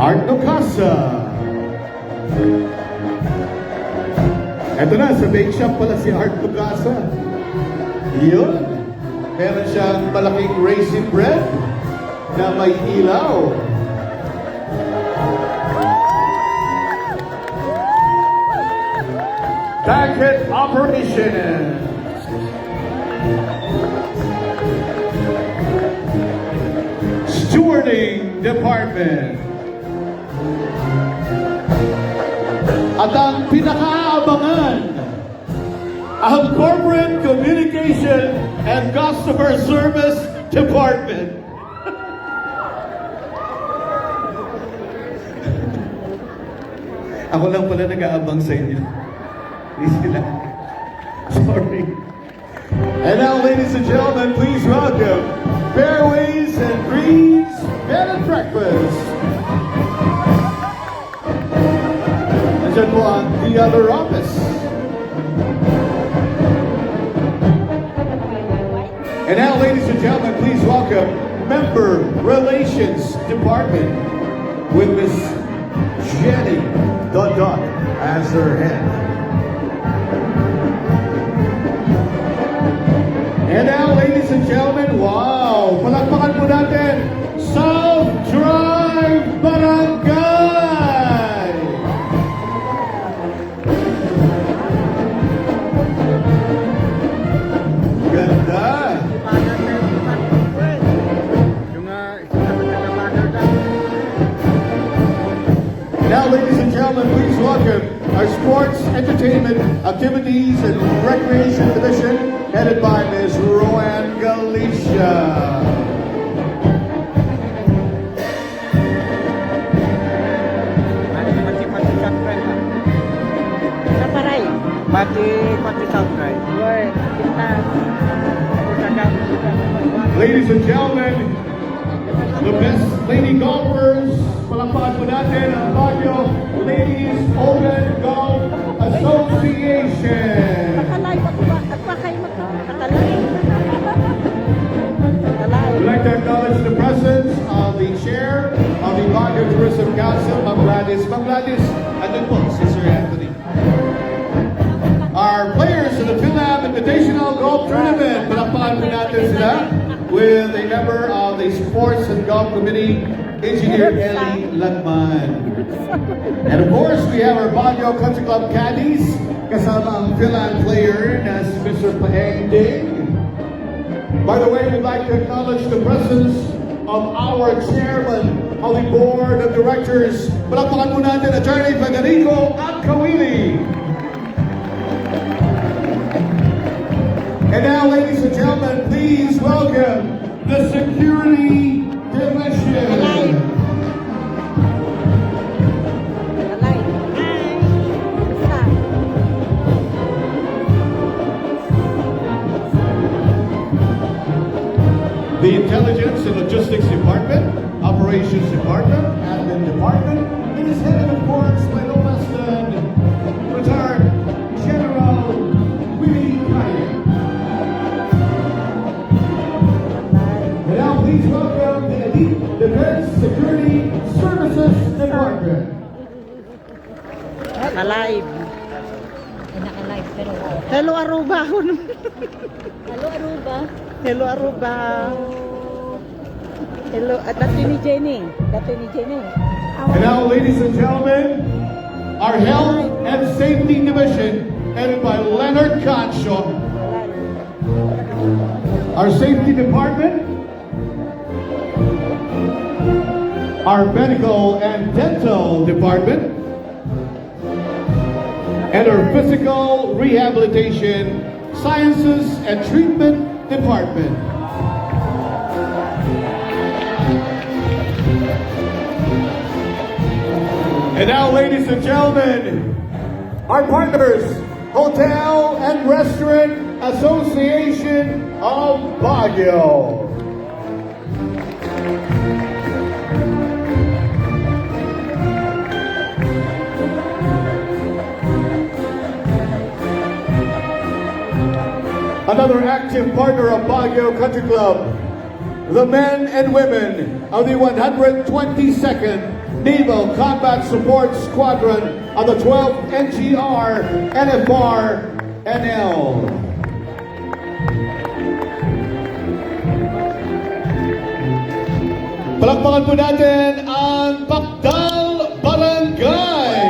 Art Nocasa. Eto na, sa bake shop pala si Art Nocasa. Yun. Meron siyang malaking raisin bread na may ilaw. Packet operation. Stewarding department. At ang pinakaabangan, ang corporate communication and customer service department. Ako lang pala nag-aabang sa inyo. Please sila. Sorry. And now, ladies and gentlemen, please welcome Fairways and Greens Bed and Breakfast. Nandiyan po ang The Other Office. And now, ladies and gentlemen, please welcome Member Relations Department with Miss Jenny Dot as her head. And now, ladies and gentlemen, wow! Palakpakan po natin, South Drive Barangay! Ganda! Now, ladies and gentlemen, please welcome our Sports, Entertainment, Activities, and Recreation Division, headed by Ms. Roanne Galicia. Ladies and gentlemen, the best lady golfers, palakpakan po natin ang Baguio Ladies Open Golf Association. We'd like to acknowledge the presence of the chair of the Baguio Tourism Council, Ma'am Gladys. Ma'am Gladys, andun po si Sir Anthony. Our players in the Philab Invitational Golf Tournament, palakpakan po natin sila with a member of the Sports and Golf Committee, Engineer Ellie Latman. And of course, we have our Baguio Country Club caddies, kasama ang Philab player na si Mr. Paeng Ding. By the way, we'd like to acknowledge the presence of our chairman of the board of directors. Palakpakan po natin, Attorney Federico Acawili. And now, ladies and gentlemen, please welcome the Security Division. The Intelligence and Logistics Department, Operations Department, Admin Department, it is headed, of course, by no less than retired General Willie Kaya. And now please welcome the Elite Defense Security Services Department. Alive. Naka-live pero Hello Aruba. Hello Aruba. Hello Aruba. Hello at dati ni Jenny. And now, ladies and gentlemen, our Health and Safety Division, headed by Leonard Concho. Our Safety Department, our Medical and Dental Department, and our Physical Rehabilitation, Sciences and Treatment Department. And now, ladies and gentlemen, our partners, Hotel and Restaurant Association of Baguio. Another active partner of Baguio Country Club, the men and women of the 122nd Naval Combat Support Squadron of the 12th NGR NFR NL. Palakpakan po natin ang Bakdal Barangay.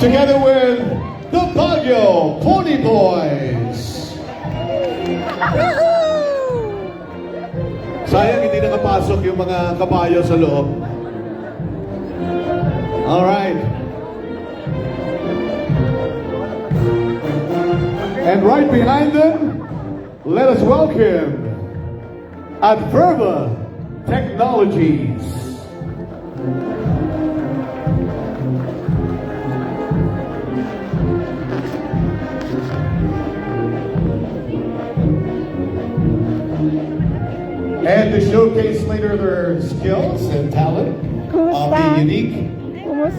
Together with the Baguio Pony Boys. Sayang hindi nakapasok yung mga kabayo sa loob. Alright. And right behind them, let us welcome Adverba Technologies. And to showcase later their skills and talent of the unique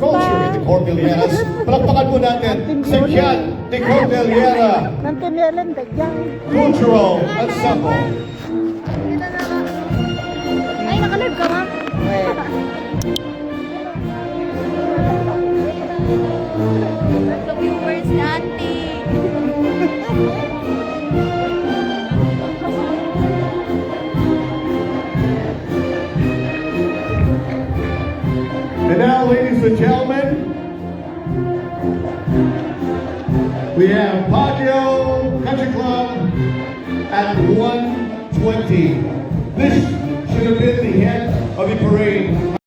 culture in the Cordilleras. Palakpakan po natin si Kiat de Cordillera Ng tinilan, dagyang. Cultural Ensemble. Ay, nakalive ka, ma'am. The viewers dati. And now, ladies and gentlemen, we have Baguio Country Club at 1:20. This should have been the head of the parade